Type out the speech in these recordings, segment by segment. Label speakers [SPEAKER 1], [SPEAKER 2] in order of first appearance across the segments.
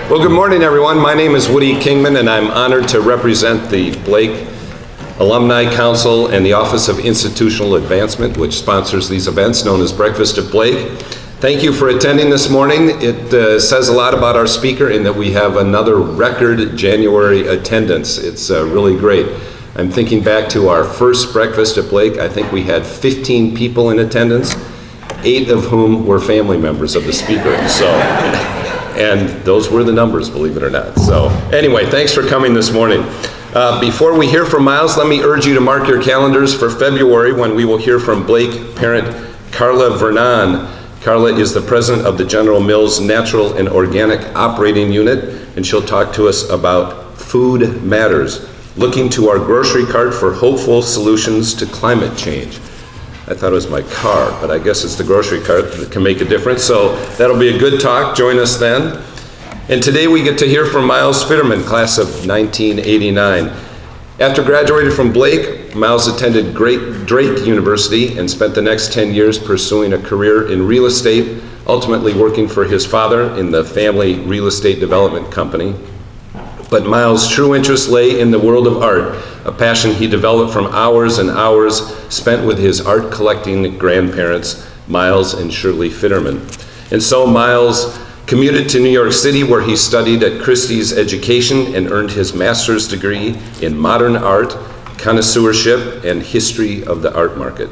[SPEAKER 1] Well, good morning, everyone. My name is Woody Kingman, and I'm honored to represent the Blake Alumni Council and the Office of Institutional Advancement, which sponsors these events known as Breakfast at Blake. Thank you for attending this morning. It says a lot about our speaker in that we have another record January attendance. It's really great. I'm thinking back to our first Breakfast at Blake. I think we had 15 people in attendance, 8 of whom were family members of the speaker. And those were the numbers, believe it or not. So anyway, thanks for coming this morning. Before we hear from Miles, let me urge you to mark your calendars for February when we will hear from Blake parent Carla Vernon. Carla is the president of the General Mills Natural and Organic Operating Unit, and she'll talk to us about Food Matters, looking to our grocery cart for hopeful solutions to climate change. I thought it was my car, but I guess it's the grocery cart that can make a difference. So that'll be a good talk. Join us then. And today we get to hear from Miles Fiterman, class of 1989. After graduating from Blake, Miles attended Drake University and spent the next 10 years pursuing a career in real estate, ultimately working for his father in the family real estate development company. But Miles' true interest lay in the world of art, a passion he developed from hours and hours spent with his art collecting grandparents, Miles and Shirley Fiterman. And so Miles commuted to New York City, where he studied at Christie's Education and earned his master's degree in modern art, connoisseurship, and history of the art market.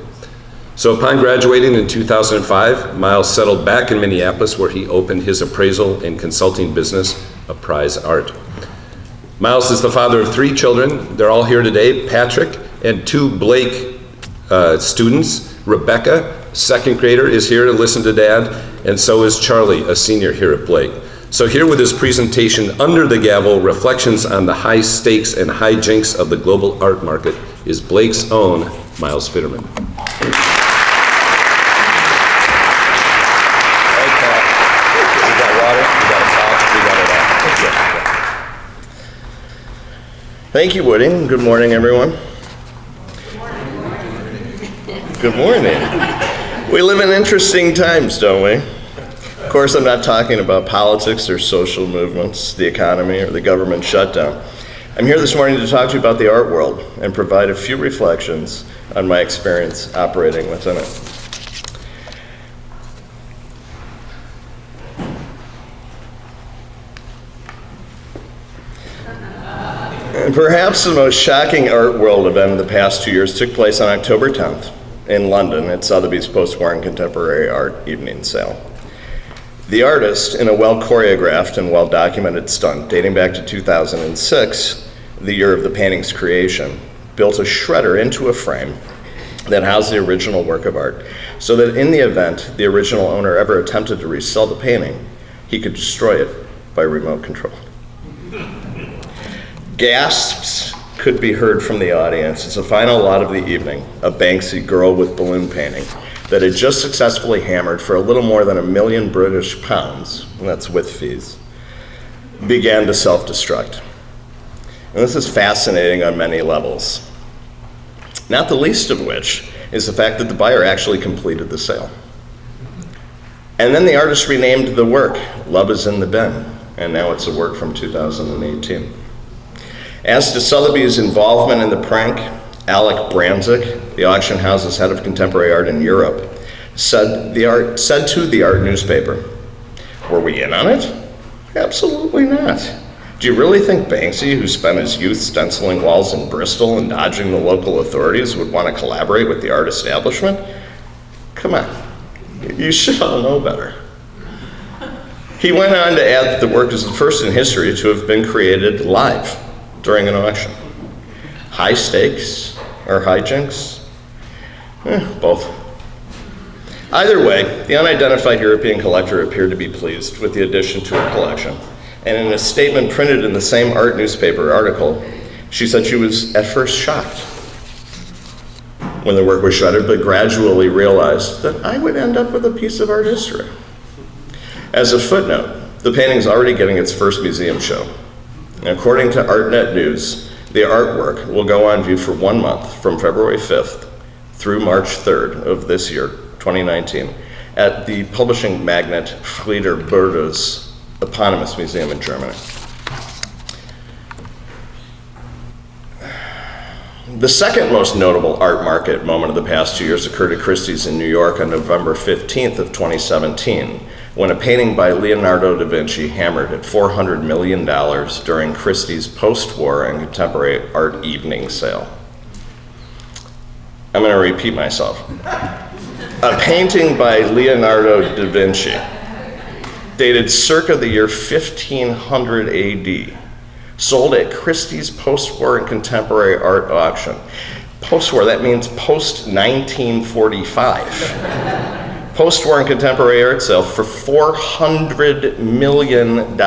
[SPEAKER 1] So upon graduating in 2005, Miles settled back in Minneapolis, where he opened his appraisal and consulting business, Apprize Art. Miles is the father of 3 children. They're all here today, Patrick and 2 Blake students. Rebecca, 2nd grader, is here to listen to Dad, and so is Charlie, a senior here at Blake. So here with his presentation under the gavel, Reflections on the High Stakes and Hijinks of the Global Art Market, is Blake's own Miles Fiterman.
[SPEAKER 2] Thank you, Woody. Good morning, everyone. Good morning. We live in interesting times, don't we? Of course, I'm not talking about politics or social movements, the economy, or the government shutdown. I'm here this morning to talk to you about the art world and provide a few reflections on my experience operating within it. And perhaps the most shocking art world event of the past 2 years took place on October 10th in London at Sotheby's Post-War and Contemporary Art Evening Sale. The artist, in a well-choreographed and well-documented stunt dating back to 2006, the year of the painting's creation, built a shredder into a frame that housed the original work of art, so that in the event the original owner ever attempted to resell the painting, he could destroy it by remote control. Gasps could be heard from the audience as the final lot of the evening, a Banksy girl with balloon painting that had just successfully hammered for a little more than £1 million British pounds, and that's with fees, began to self-destruct. And this is fascinating on many levels, not the least of which is the fact that the buyer actually completed the sale. And then the artist renamed the work, Love is in the Bin, and now it's a work from 2018. As to Sotheby's involvement in the prank, Alec Branzik, the auction house's head of contemporary art in Europe, said to the art newspaper, "Were we in on it? Absolutely not. Do you really think Banksy, who spent his youth stenciling walls in Bristol and dodging the local authorities, would want to collaborate with the art establishment? Come on, you should all know better." He went on to add that the work is the first in history to have been created live during an auction. High stakes or hijinks? Both. Either way, the unidentified European collector appeared to be pleased with the addition to her collection. And in a statement printed in the same art newspaper article, she said she was at first shocked when the work was shredded, but gradually realized that I would end up with a piece of art history. As a footnote, the painting's already getting its first museum show. And according to ArtNet News, the artwork will go on view for 1 month from February 5th through March 3rd of this year, 2019, at the publishing magnate Frieder Bürger's eponymous museum in Germany. The second most notable art market moment of the past 2 years occurred at Christie's in New York on November 15th of 2017, when a painting by Leonardo da Vinci hammered at $400 million during Christie's post-war and contemporary art evening sale. I'm going to repeat myself. A painting by Leonardo da Vinci, dated circa the year 1500 AD, sold at Christie's post-war and contemporary art auction. Post-war, that means post-1945. Post-war and contemporary art sale for $400 million.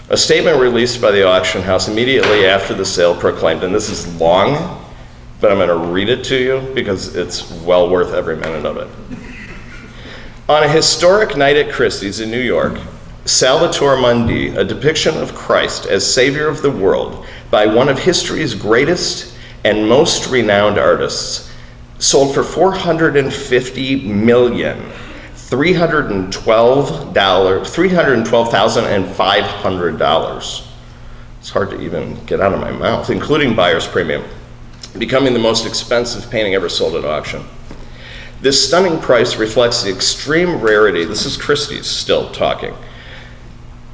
[SPEAKER 2] A statement released by the auction house immediately after the sale proclaimed, and this is long, but I'm going to read it to you because it's well worth every minute of it. On a historic night at Christie's in New York, Salvator Mundi, a depiction of Christ as Savior of the world by one of history's greatest and most renowned artists, sold for $312,500. It's hard to even get out of my mouth, including buyer's premium, becoming the most expensive painting ever sold at auction. This stunning price reflects the extreme rarity, this is Christie's still talking,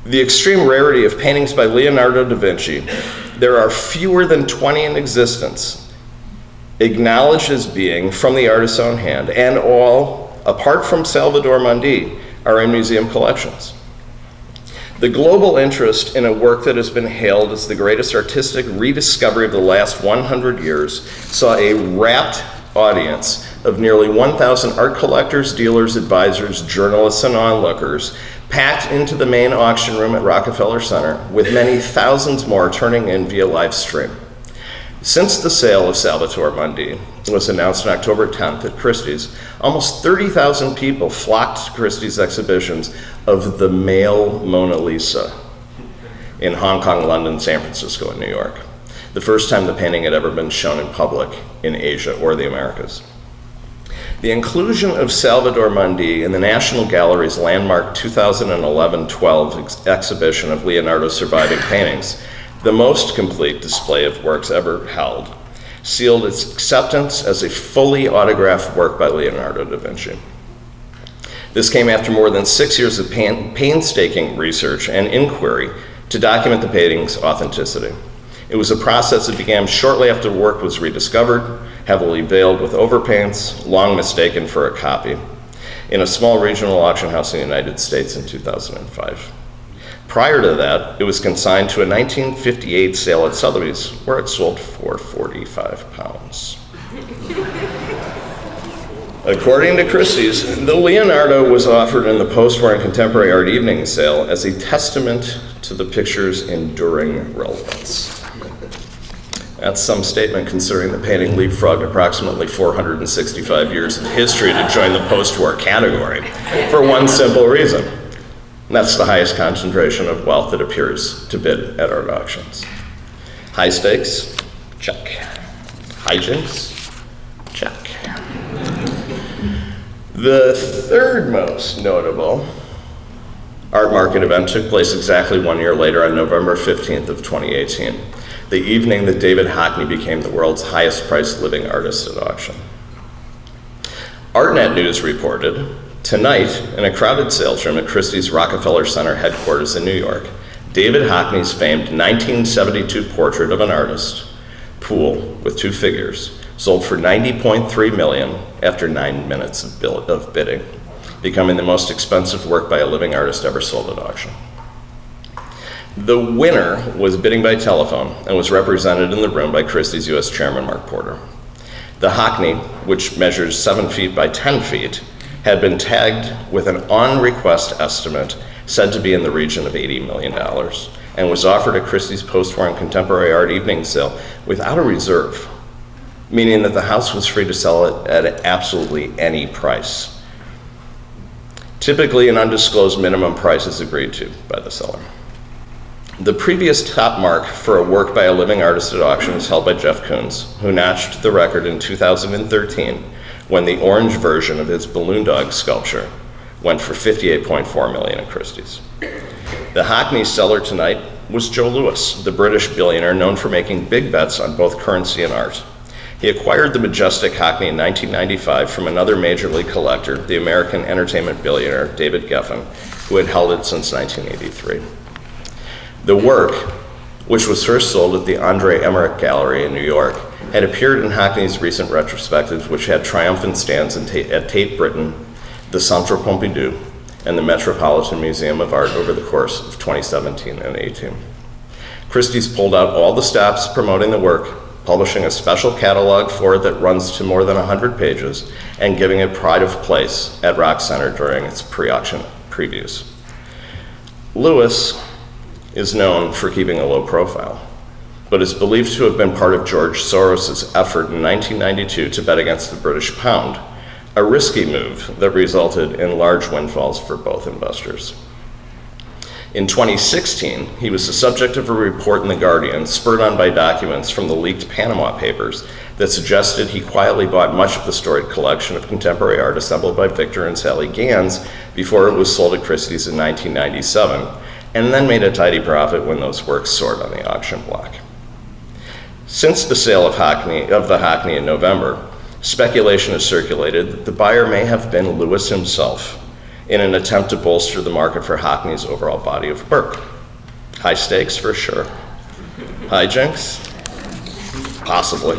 [SPEAKER 2] the extreme rarity of paintings by Leonardo da Vinci. There are fewer than 20 in existence, acknowledged as being from the artist's own hand, and all, apart from Salvator Mundi, are in museum collections. The global interest in a work that has been hailed as the greatest artistic rediscovery of the last 100 years saw a rapt audience of nearly 1,000 art collectors, dealers, advisors, journalists, and onlookers packed into the main auction room at Rockefeller Center, with many thousands more turning in via live stream. Since the sale of Salvator Mundi was announced on October 10th at Christie's, almost 30,000 people flocked to Christie's exhibitions of the male Mona Lisa in Hong Kong, London, San Francisco, and New York, the first time the painting had ever been shown in public in Asia or the Americas. The inclusion of Salvator Mundi in the National Gallery's landmark 2011-12 exhibition of Leonardo's surviving paintings, the most complete display of works ever held, sealed its acceptance as a fully autographed work by Leonardo da Vinci. This came after more than 6 years of painstaking research and inquiry to document the painting's authenticity. It was a process that began shortly after the work was rediscovered, heavily veiled with overpaints, long mistaken for a copy, in a small regional auction house in the United States in 2005. Prior to that, it was consigned to a 1958 sale at Sotheby's, where it sold for £45. According to Christie's, the Leonardo was offered in the post-war and contemporary art evening sale as a testament to the picture's enduring relevance. That's some statement, considering the painting leapfrogged approximately 465 years of history to join the post-war category, for one simple reason. And that's the highest concentration of wealth that appears to bid at art auctions. High stakes? Check. Hijinks? Check. The third most notable art market event took place exactly 1 year later on November 15th of 2018, the evening that David Hockney became the world's highest priced living artist at auction. ArtNet News reported, tonight, in a crowded sales room at Christie's Rockefeller Center headquarters in New York, David Hockney's famed 1972 portrait of an artist, Pool with two figures, sold for $90.3 million after 9 minutes of bidding, becoming the most expensive work by a living artist ever sold at auction. The winner was bidding by telephone and was represented in the room by Christie's U.S. Chairman Mark Porter. The Hockney, which measures 7 feet by 10 feet, had been tagged with an on-request estimate said to be in the region of $80 million, and was offered at Christie's post-war and contemporary art evening sale without a reserve, meaning that the house was free to sell it at absolutely any price. Typically, an undisclosed minimum price is agreed to by the seller. The previous top mark for a work by a living artist at auction was held by Jeff Koons, who notched the record in 2013 when the orange version of his balloon dog sculpture went for $58.4 million at Christie's. The Hockney seller tonight was Joe Louis, the British billionaire known for making big bets on both currency and art. He acquired the majestic Hockney in 1995 from another major league collector, the American entertainment billionaire David Geffen, who had held it since 1983. The work, which was first sold at the Andre Emmerich Gallery in New York, had appeared in Hockney's recent retrospective, which had triumphant stands at Tate Britain, the Centre Pompidou, and the Metropolitan Museum of Art over the course of 2017 and 18. Christie's pulled out all the stops promoting the work, publishing a special catalog for it that runs to more than 100 pages, and giving it pride of place at Rock Center during its pre-auction previews. Louis is known for keeping a low profile, but is believed to have been part of George Soros' effort in 1992 to bet against the British pound, a risky move that resulted in large windfalls for both investors. In 2016, he was the subject of a report in The Guardian, spurred on by documents from the leaked Panama Papers that suggested he quietly bought much of the storied collection of contemporary art assembled by Victor and Sally Gans before it was sold at Christie's in 1997, and then made a tidy profit when those works soared on the auction block. Since the sale of the Hockney in November, speculation has circulated that the buyer may have been Louis himself in an attempt to bolster the market for Hockney's overall body of work. High stakes, for sure. Hijinks? Possibly.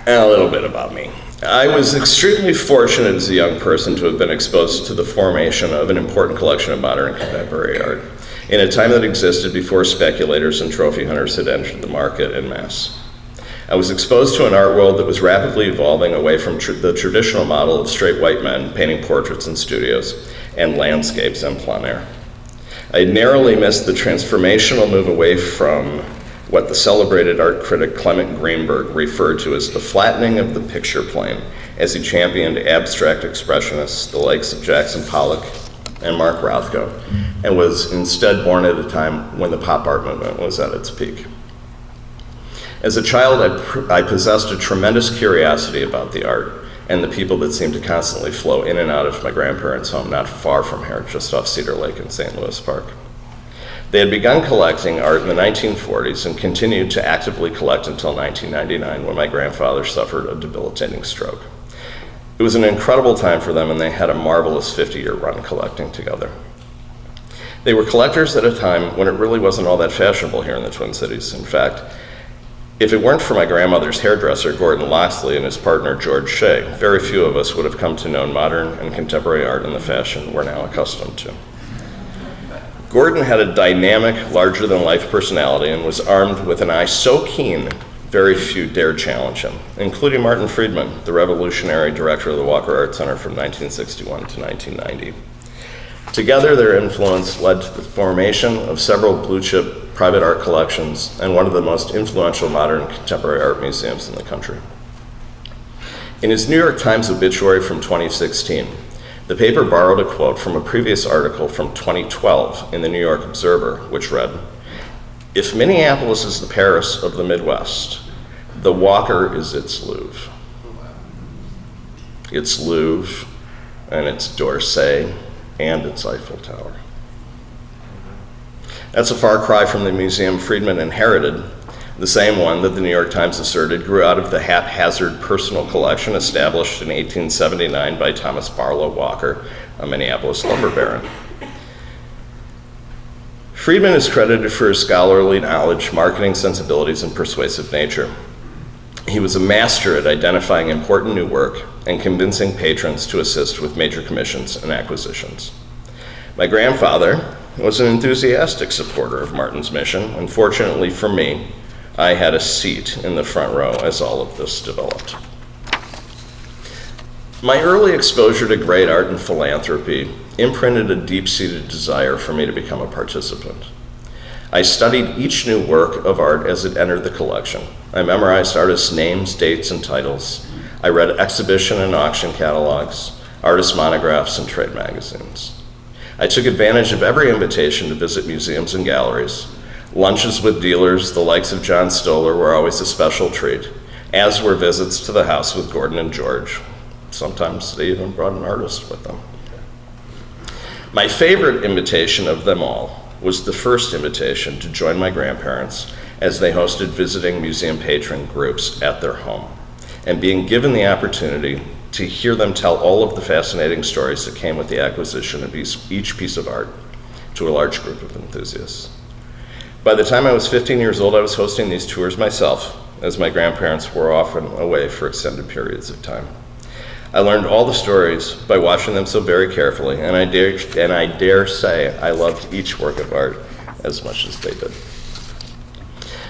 [SPEAKER 2] And a little bit about me. I was extremely fortunate as a young person to have been exposed to the formation of an important collection of modern and contemporary art in a time that existed before speculators and trophy hunters had entered the market en masse. I was exposed to an art world that was rapidly evolving away from the traditional model of straight white men painting portraits in studios and landscapes en plein air. I narrowly missed the transformational move away from what the celebrated art critic Clement Greenberg referred to as the flattening of the picture plane, as he championed abstract expressionists, the likes of Jackson Pollock and Mark Rothko, and was instead born at a time when the pop art movement was at its peak. As a child, I possessed a tremendous curiosity about the art and the people that seemed to constantly flow in and out of my grandparents' home not far from here, just off Cedar Lake in St. Louis Park. They had begun collecting art in the 1940s and continued to actively collect until 1999, when my grandfather suffered a debilitating stroke. It was an incredible time for them, and they had a marvelous 50-year run collecting together. They were collectors at a time when it really wasn't all that fashionable here in the Twin Cities. In fact, if it weren't for my grandmother's hairdresser, Gordon Loxley, and his partner, George Shea, very few of us would have come to know modern and contemporary art in the fashion we're now accustomed to. Gordon had a dynamic, larger-than-life personality and was armed with an eye so keen, very few dared challenge him, including Martin Friedman, the revolutionary director of the Walker Art Center from 1961 to 1990. Together, their influence led to the formation of several blue-chip private art collections and one of the most influential modern contemporary art museums in the country. In his New York Times obituary from 2016, the paper borrowed a quote from a previous article from 2012 in the New York Observer, which read, "If Minneapolis is the Paris of the Midwest, the Walker is its Louvre. Its Louvre and its d'Orsay and its Eiffel Tower." That's a far cry from the museum Friedman inherited, the same one that the New York Times asserted grew out of the haphazard personal collection established in 1879 by Thomas Barlow Walker, a Minneapolis lumber baron. Friedman is credited for his scholarly knowledge, marketing sensibilities, and persuasive nature. He was a master at identifying important new work and convincing patrons to assist with major commissions and acquisitions. My grandfather was an enthusiastic supporter of Martin's mission, and fortunately for me, I had a seat in the front row as all of this developed. My early exposure to great art and philanthropy imprinted a deep-seated desire for me to become a participant. I studied each new work of art as it entered the collection. I memorized artists' names, dates, and titles. I read exhibition and auction catalogs, artist monographs, and trade magazines. I took advantage of every invitation to visit museums and galleries. Lunches with dealers, the likes of John Stoller, were always a special treat, as were visits to the house with Gordon and George. sometimes they even brought an artist with them. My favorite invitation of them all was the first invitation to join my grandparents as they hosted visiting museum patron groups at their home, and being given the opportunity to hear them tell all of the fascinating stories that came with the acquisition of each piece of art to a large group of enthusiasts. By the time I was 15 years old, I was hosting these tours myself, as my grandparents were often away for extended periods of time. I learned all the stories by watching them so very carefully, and I dare say I loved each work of art as much as they did.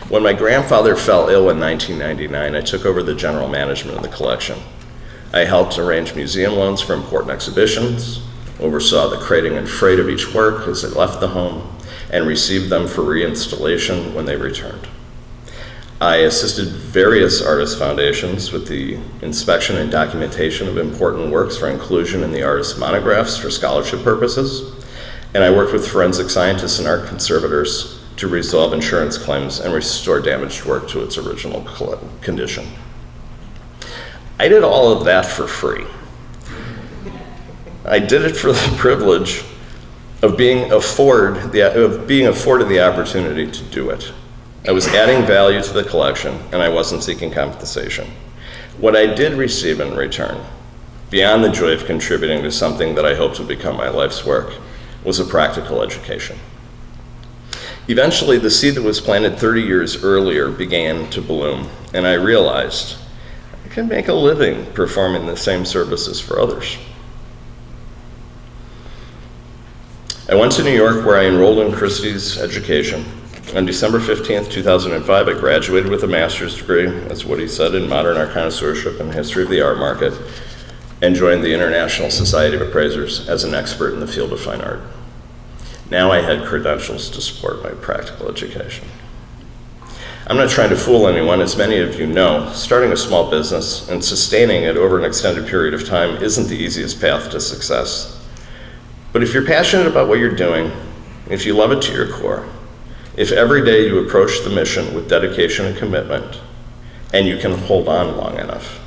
[SPEAKER 2] When my grandfather fell ill in 1999, I took over the general management of the collection. I helped arrange museum loans for important exhibitions, oversaw the crating and freight of each work as it left the home, and received them for reinstallation when they returned. I assisted various artist foundations with the inspection and documentation of important works for inclusion in the artist monographs for scholarship purposes, and I worked with forensic scientists and art conservators to resolve insurance claims and restore damaged work to its original condition. I did all of that for free. I did it for the privilege of being afforded the opportunity to do it. I was adding value to the collection, and I wasn't seeking compensation. What I did receive in return, beyond the joy of contributing to something that I hoped would become my life's work, was a practical education. Eventually, the seed that was planted 30 years earlier began to bloom, and I realized I can make a living performing the same services for others. I went to New York, where I enrolled in Christie's education. On December 15th, 2005, I graduated with a master's degree, that's what he said, in modern art connoisseurship and history of the art market, and joined the International Society of Appraisers as an expert in the field of fine art. Now I had credentials to support my practical education. I'm not trying to fool anyone. As many of you know, starting a small business and sustaining it over an extended period of time isn't the easiest path to success. But if you're passionate about what you're doing, if you love it to your core, if every day you approach the mission with dedication and commitment, and you can hold on long enough,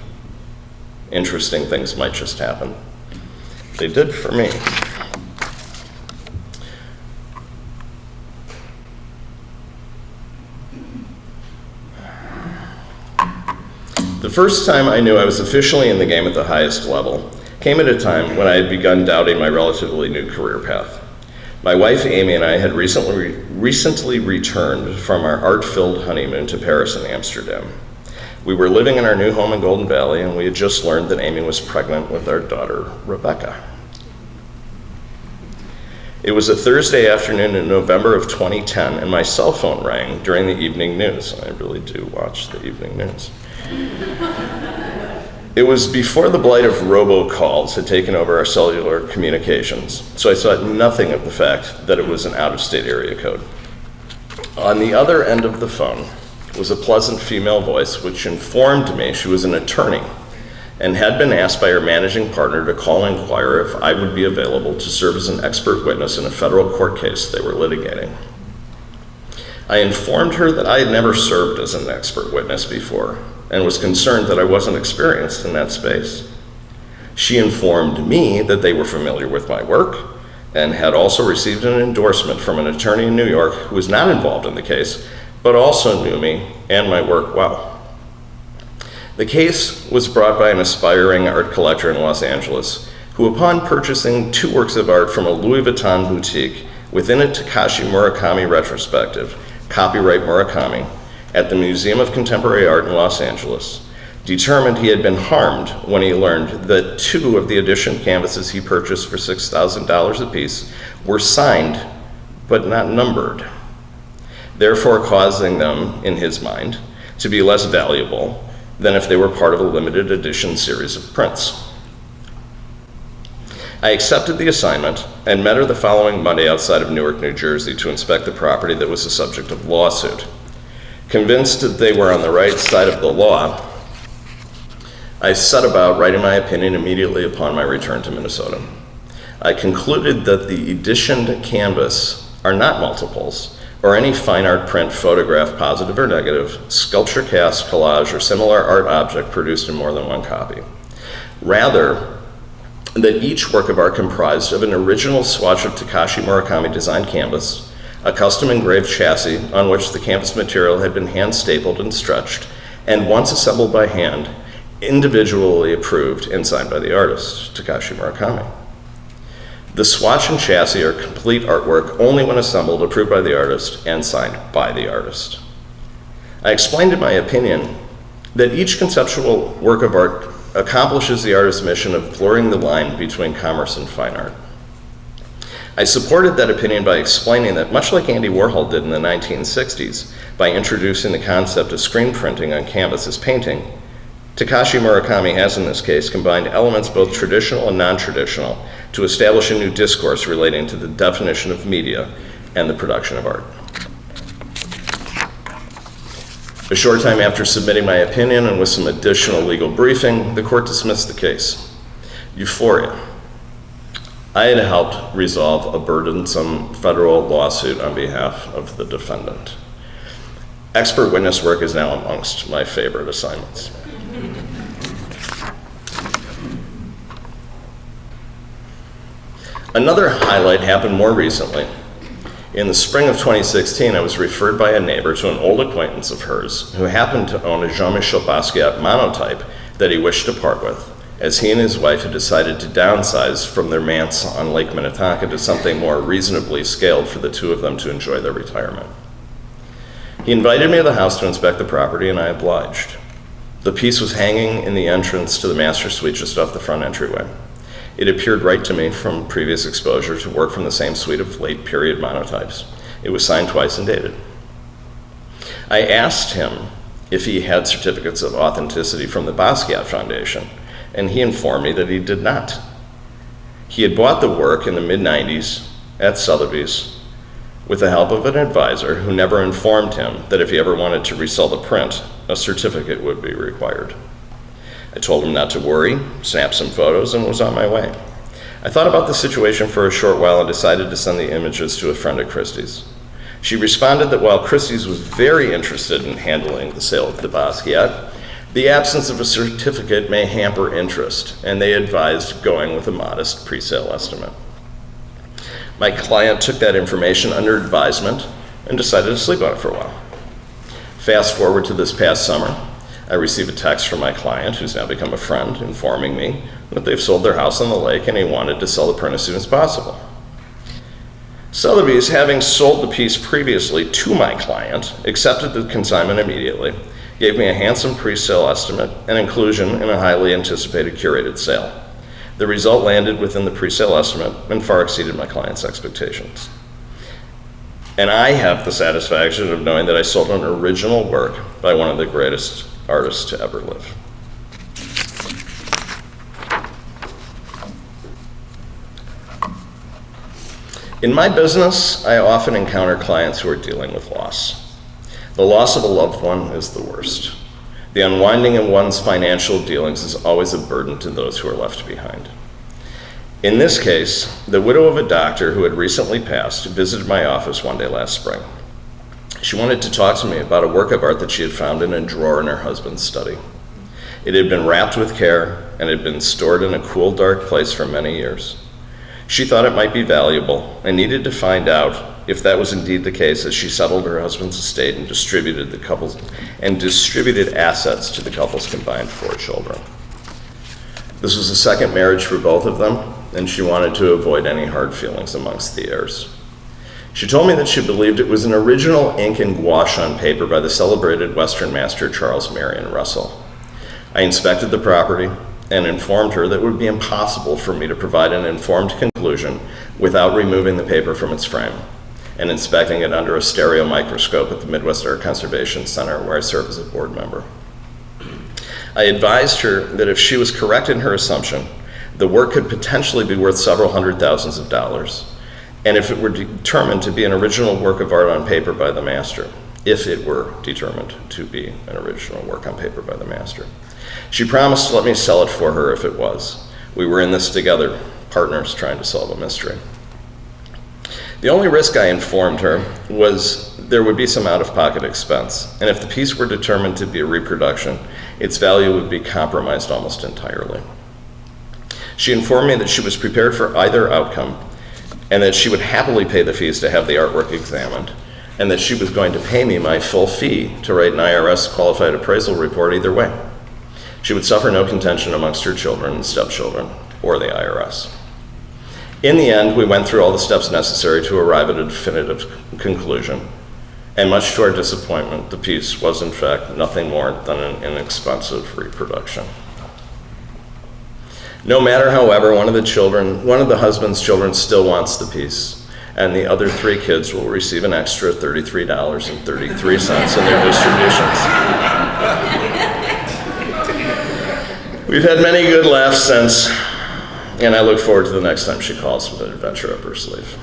[SPEAKER 2] interesting things might just happen. They did for me. The first time I knew I was officially in the game at the highest level came at a time when I had begun doubting my relatively new career path. My wife Amy and I had recently returned from our art-filled honeymoon to Paris and Amsterdam. We were living in our new home in Golden Valley, and we had just learned that Amy was pregnant with our daughter, Rebecca. It was a Thursday afternoon in November of 2010, and my cell phone rang during the evening news. I really do watch the evening news. It was before the blight of robocalls had taken over our cellular communications, so I saw nothing of the fact that it was an out-of-state area code. On the other end of the phone was a pleasant female voice which informed me she was an attorney and had been asked by her managing partner to call and inquire if I would be available to serve as an expert witness in a federal court case they were litigating. I informed her that I had never served as an expert witness before and was concerned that I wasn't experienced in that space. She informed me that they were familiar with my work and had also received an endorsement from an attorney in New York who was not involved in the case, but also knew me and my work well. The case was brought by an aspiring art collector in Los Angeles, who upon purchasing 2 works of art from a Louis Vuitton boutique within a Takashi Murakami retrospective, copyright Murakami, at the Museum of Contemporary Art in Los Angeles, determined he had been harmed when he learned that 2 of the edition canvases he purchased for $6,000 apiece were signed but not numbered, therefore causing them, in his mind, to be less valuable than if they were part of a limited edition series of prints. I accepted the assignment and met her the following Monday outside of Newark, New Jersey to inspect the property that was the subject of the lawsuit. Convinced that they were on the right side of the law, I set about writing my opinion immediately upon my return to Minnesota. I concluded that the editioned canvas are not multiples or any fine art print, photograph, positive or negative, sculpture cast, collage, or similar art object produced in more than one copy. Rather, that each work of art comprised of an original swatch of Takashi Murakami designed canvas, a custom engraved chassis on which the canvas material had been hand stapled and stretched, and once assembled by hand, individually approved and signed by the artist, Takashi Murakami. The swatch and chassis are complete artwork only when assembled, approved by the artist, and signed by the artist. I explained in my opinion that each conceptual work of art accomplishes the artist's mission of blurring the line between commerce and fine art. I supported that opinion by explaining that, much like Andy Warhol did in the 1960s by introducing the concept of screen printing on canvas as painting, Takashi Murakami has in this case combined elements both traditional and non-traditional to establish a new discourse relating to the definition of media and the production of art. A short time after submitting my opinion and with some additional legal briefing, the court dismissed the case. Euphoria. I had helped resolve a burdensome federal lawsuit on behalf of the defendant. Expert witness work is now amongst my favorite assignments. Another highlight happened more recently. In the spring of 2016, I was referred by a neighbor to an old acquaintance of hers who happened to own a Jean-Michel Basquiat monotype that he wished to part with, as he and his wife had decided to downsize from their manse on Lake Minnetonka to something more reasonably scaled for the two of them to enjoy their retirement. He invited me to the house to inspect the property, and I obliged. The piece was hanging in the entrance to the master suite just off the front entryway. It appeared right to me from previous exposure to work from the same suite of late period monotypes. It was signed twice and dated. I asked him if he had certificates of authenticity from the Basquiat Foundation, and he informed me that he did not. He had bought the work in the mid-90s at Sotheby's with the help of an advisor who never informed him that if he ever wanted to resell the print, a certificate would be required. I told him not to worry, snapped some photos, and was on my way. I thought about the situation for a short while and decided to send the images to a friend at Christie's. She responded that while Christie's was very interested in handling the sale of the Basquiat, the absence of a certificate may hamper interest, and they advised going with a modest pre-sale estimate. My client took that information under advisement and decided to sleep on it for a while. Fast forward to this past summer, I received a text from my client, who's now become a friend, informing me that they've sold their house on the lake and he wanted to sell the print as soon as possible. Sotheby's, having sold the piece previously to my client, accepted the consignment immediately, gave me a handsome pre-sale estimate and inclusion in a highly anticipated curated sale. The result landed within the pre-sale estimate and far exceeded my client's expectations. And I have the satisfaction of knowing that I sold an original work by one of the greatest artists to ever live. In my business, I often encounter clients who are dealing with loss. The loss of a loved one is the worst. The unwinding of one's financial dealings is always a burden to those who are left behind. In this case, the widow of a doctor who had recently passed visited my office one day last spring. She wanted to talk to me about a work of art that she had found in a drawer in her husband's study. It had been wrapped with care and had been stored in a cool, dark place for many years. She thought it might be valuable and needed to find out if that was indeed the case as she settled her husband's estate and distributed assets to the couple's combined 4 children. This was a second marriage for both of them, and she wanted to avoid any hard feelings amongst the heirs. She told me that she believed it was an original ink and gouache on paper by the celebrated Western master Charles Marion Russell. I inspected the property and informed her that it would be impossible for me to provide an informed conclusion without removing the paper from its frame and inspecting it under a stereo microscope at the Midwest Art Conservation Center, where I serve as a board member. I advised her that if she was correct in her assumption, the work could potentially be worth several hundred thousands of dollars, and if it were determined to be an original work of art on paper by the master, She promised to let me sell it for her if it was. We were in this together, partners trying to solve a mystery. The only risk, I informed her, was there would be some out-of-pocket expense, and if the piece were determined to be a reproduction, its value would be compromised almost entirely. She informed me that she was prepared for either outcome and that she would happily pay the fees to have the artwork examined, and that she was going to pay me my full fee to write an IRS qualified appraisal report either way. She would suffer no contention amongst her children and stepchildren or the IRS. In the end, we went through all the steps necessary to arrive at a definitive conclusion, and much to our disappointment, the piece was in fact nothing more than an inexpensive reproduction. No matter, however, one of the husband's children still wants the piece, and the other 3 kids will receive an extra $33.33 in their distributions. We've had many good laughs since, and I look forward to the next time she calls with an adventure up her sleeve.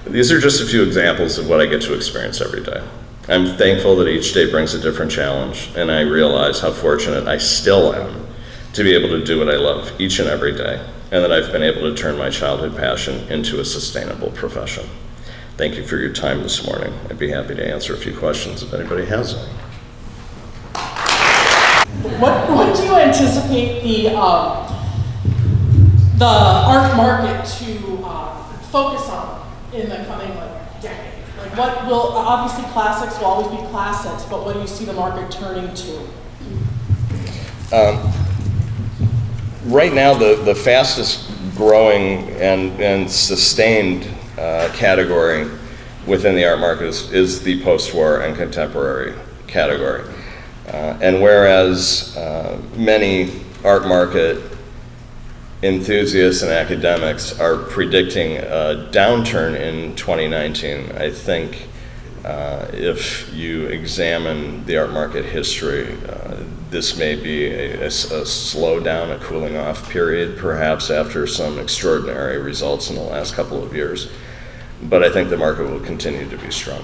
[SPEAKER 2] These are just a few examples of what I get to experience every day. I'm thankful that each day brings a different challenge, and I realize how fortunate I still am to be able to do what I love each and every day, and that I've been able to turn my childhood passion into a sustainable profession. Thank you for your time this morning. I'd be happy to answer a few questions if anybody has any.
[SPEAKER 3] What do you anticipate the art market to focus on in the coming decade? Like, what will, obviously classics will always be classics, but what do you see the market turning to?
[SPEAKER 2] Right now, the fastest growing and sustained category within the art market is the post-war and contemporary category. And whereas many art market enthusiasts and academics are predicting a downturn in 2019, I think if you examine the art market history, this may be a slowdown, a cooling off period, perhaps after some extraordinary results in the last couple of years. But I think the market will continue to be strong.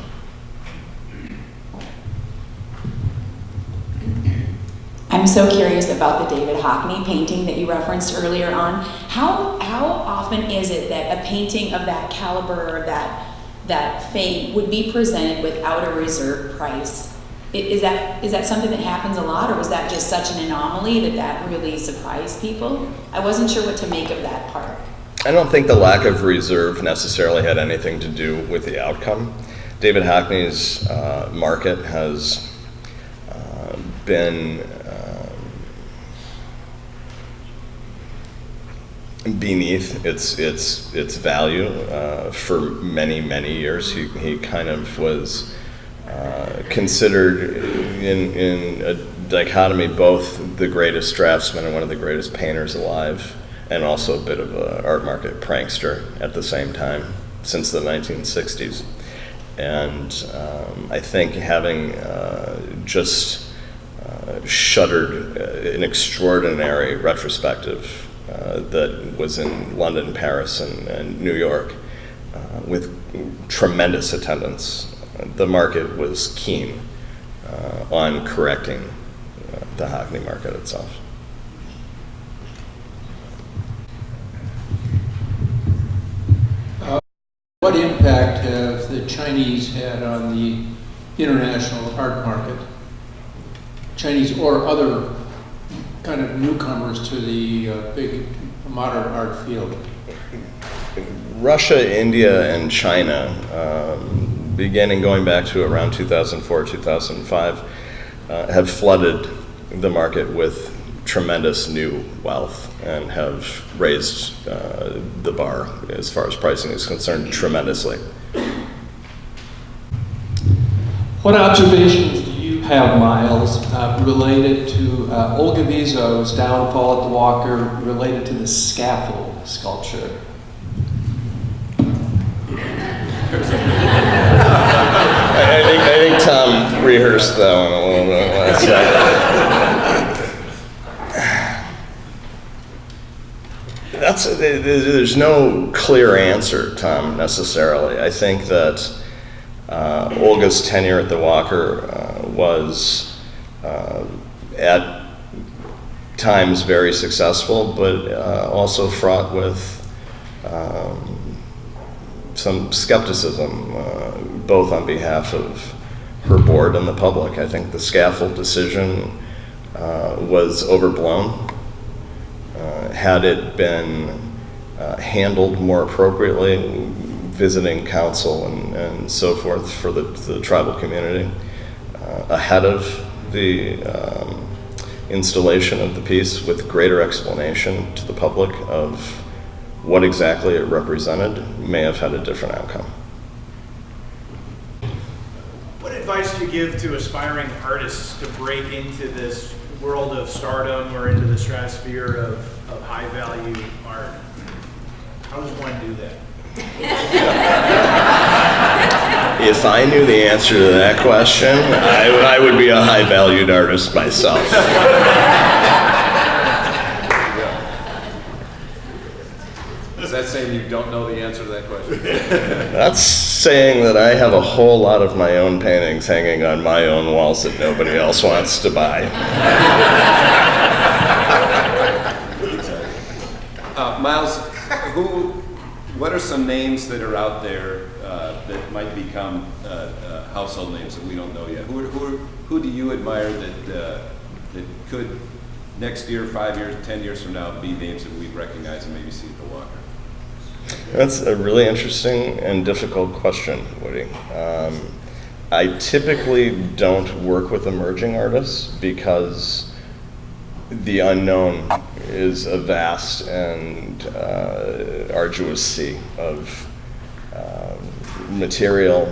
[SPEAKER 4] I'm so curious about the David Hockney painting that you referenced earlier on. How often is it that a painting of that caliber or that fame would be presented without a reserve price? Is that something that happens a lot, or was that just such an anomaly that really surprised people? I wasn't sure what to make of that part.
[SPEAKER 2] I don't think the lack of reserve necessarily had anything to do with the outcome. David Hockney's market has been beneath its value for many years. He kind of was considered in a dichotomy both the greatest draftsman and one of the greatest painters alive, and also a bit of an art market prankster at the same time since the 1960s. And I think having just shuttered an extraordinary retrospective that was in London, Paris, and New York with tremendous attendance, the market was keen on correcting the Hockney market itself.
[SPEAKER 5] What impact have the Chinese had on the international art market? Chinese or other kind of newcomers to the big modern art field?
[SPEAKER 2] Russia, India, and China, beginning going back to around 2004, 2005, have flooded the market with tremendous new wealth and have raised the bar as far as pricing is concerned tremendously.
[SPEAKER 5] What observations do you have, Miles, related to Olga Vizo's downfall at the Walker, related to the scaffold sculpture?
[SPEAKER 2] I think Tom rehearsed that one a little bit last night. There's no clear answer, Tom, necessarily. I think that Olga's tenure at the Walker was at times very successful, but also fraught with some skepticism, both on behalf of her board and the public. I think the scaffold decision was overblown. Had it been handled more appropriately, visiting council and so forth for the tribal community ahead of the installation of the piece with greater explanation to the public of what exactly it represented, may have had a different outcome.
[SPEAKER 6] What advice do you give to aspiring artists to break into this world of stardom or into the stratosphere of high value art? How does one do that?
[SPEAKER 2] If I knew the answer to that question, I would be a high valued artist myself.
[SPEAKER 1] Is that saying you don't know the answer to that question?
[SPEAKER 2] That's saying that I have a whole lot of my own paintings hanging on my own walls that nobody else wants to buy.
[SPEAKER 1] Miles, what are some names that are out there that might become household names that we don't know yet? Who do you admire that could next year, 5 years, 10 years from now be names that we recognize and maybe see at the Walker?
[SPEAKER 2] That's a really interesting and difficult question, Woody. I typically don't work with emerging artists because the unknown is a vast and arduous sea of material,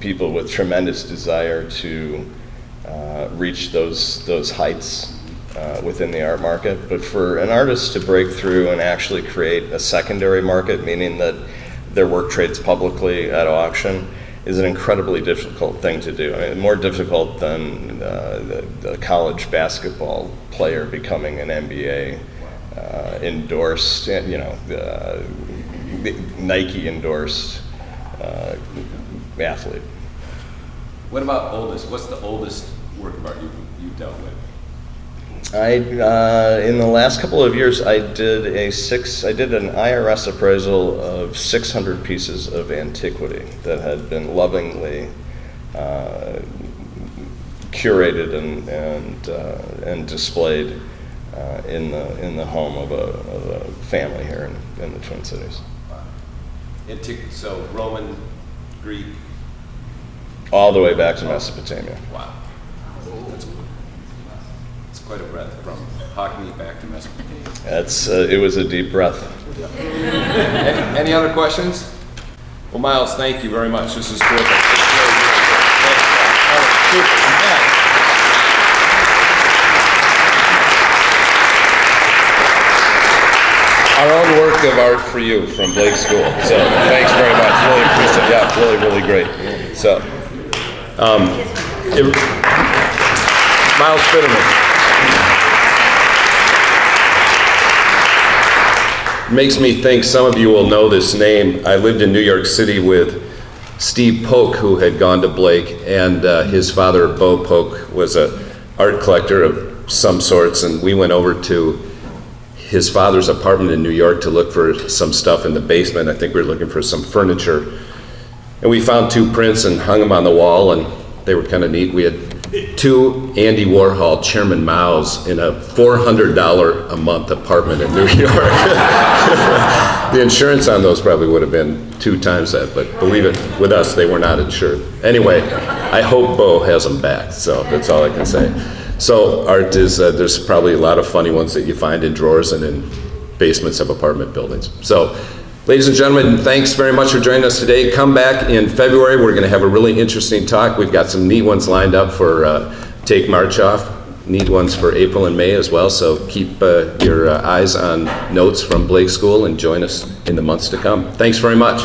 [SPEAKER 2] people with tremendous desire to reach those heights within the art market. But for an artist to break through and actually create a secondary market, meaning that their work trades publicly at auction, is an incredibly difficult thing to do. I mean, more difficult than the college basketball player becoming an NBA endorsed, Nike endorsed athlete.
[SPEAKER 1] What about oldest? What's the oldest work of art you've dealt with?
[SPEAKER 2] In the last couple of years, I did an IRS appraisal of 600 pieces of antiquity that had been lovingly curated and displayed in the home of a family here in the Twin Cities.
[SPEAKER 1] Wow. So Roman, Greek,
[SPEAKER 2] all the way back to Mesopotamia.
[SPEAKER 1] wow. That's quite a breath from Hockney back to Mesopotamia.
[SPEAKER 2] It was a deep breath.
[SPEAKER 1] Any other questions? Well, Miles, thank you very much. This is terrific. Our own work of art for you from Blake School. So thanks very much. Really appreciate it. Yeah, really, really great. So, Miles Fiterman. Makes me think some of you will know this name. I lived in New York City with Steve Polk, who had gone to Blake, and his father, Bo Polk, was an art collector of some sorts, and we went over to his father's apartment in New York to look for some stuff in the basement. I think we were looking for some furniture. And we found 2 prints and hung them on the wall, and they were kind of neat. We had 2 Andy Warhol Chairman Maos in a $400 a month apartment in New York. The insurance on those probably would have been 2 times that, but believe it, with us, they were not insured. Anyway, I hope Bo has them back, so that's all I can say. So art is, there's probably a lot of funny ones that you find in drawers and in basements of apartment buildings. So, ladies and gentlemen, thanks very much for joining us today. Come back in February. We're going to have a really interesting talk. We've got some neat ones lined up for Take March Off, neat ones for April and May as well. So keep your eyes on notes from Blake School and join us in the months to come. Thanks very much.